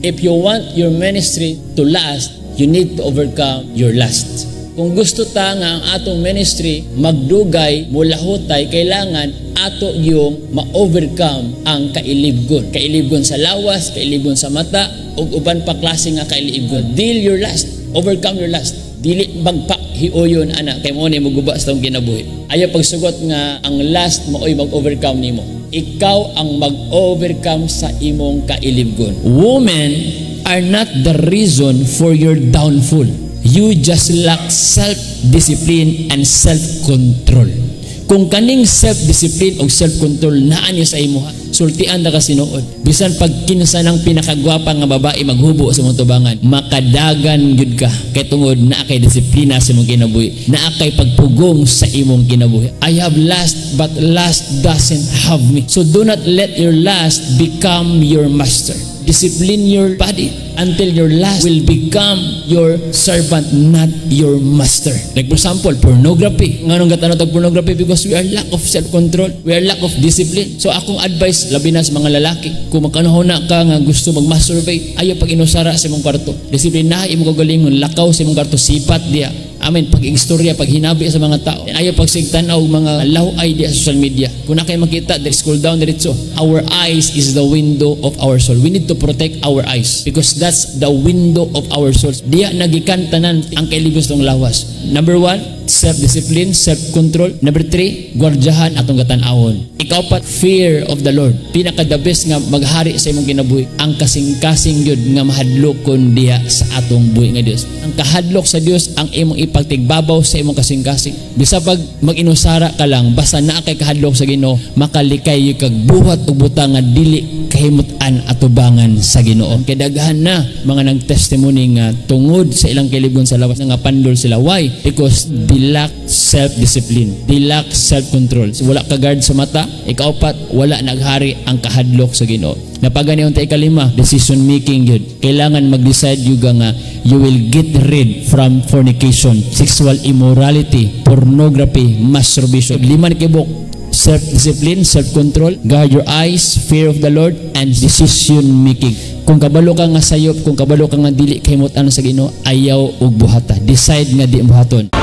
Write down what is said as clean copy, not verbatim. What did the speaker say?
If you want your ministry to last, you need to overcome your lust. Kung gusto ta nga ang atong ministry magdugay, mulahutay, kailangan ato yung ma-overcome ang kailibgon. Kailibgon sa lawas, kailibgon sa mata, ug uban pa klase nga kailibgon. Deal your lust, overcome your lust. Dili magpahiuyon ana kay mo ni moguba sa tong kinabuhi. Ayaw pagsugot nga ang lust maoy mag-overcome nimo. Ikaw ang mag-overcome sa imong kailibgon. Women are not the reason for your downfall. You just lack self-discipline and self-control. Kung kaning self-discipline o self-control naan niyo sa imuha, sultian na kasinuod. Bisan pag kinsa ng pinakagwapa nga babae maghubo sa mong tubangan, makadagan gyud ka kay tungod naa kay disiplina sa imong kinabuhi, naa kay pagpugong sa imong kinabuhi. I have lust, but lust doesn't have me. So do not let your lust become your master. Discipline your body until your lust will become your servant, not your master. Like for example, pornography. Nganong gatanong tag pornography? Because we are lack of self-control. We are lack of discipline. So akong advice, labi na sa mga lalaki, kung magkanahon na ka nga gusto mag-masturbate, ayaw pag inusara sa imong kwarto. Discipline na, imong kagalingon, lakaw sa imong kwarto, sipat diya. Amen, pag-istorya, paghinabi sa mga tao. Ayaw pagsigtanaw mga law-ay di sa social media. Kung na kayo makita, scroll down diretso. Our eyes is the window of our soul. We need to protect our eyes because that's the window of our souls. Diya nagikan tanan ang kailibos ng lawas. Number 1, self-discipline, self-control. Number 3, gwardyahan atong gatan-awon. Ikaw-pat, fear of the Lord. Pinaka-the best nga maghari sa imong kinabuhi. Ang kasing-kasing yun nga mahadlokon diya sa atong buhi nga Dios. Ang kahadlok sa Dios ang imong ipagtigbabaw sa imong kasing-kasing. Bisa pag mag-inusara ka lang, basta naa kay kahadlok sa Ginoo, makalikay kag buhat ug butang nga dili kahimutan atubangan sa Ginoo. Kay daghan na mga nag-testimony nga tungod sa ilang kilibgon sa lawas nga pandol sila. Why? Because they lack self-discipline. They lack self-control. So, wala ka guard sa mata. Ikaw-pat, wala naghari ang kahadlok sa Ginoo. Napagani unta ikalima, decision making yun. Kailangan mag-decide yuga nga you will get rid from fornication, sexual immorality, pornography, masturbation. 5 na kibok. Self-discipline, self-control, guard your eyes, fear of the Lord, and decision making. Kung kabalo ka nga sayop, kung kabalo ka nga dili kahimutan sa Ginoo, ayaw og buhata. Decide nga di buhaton.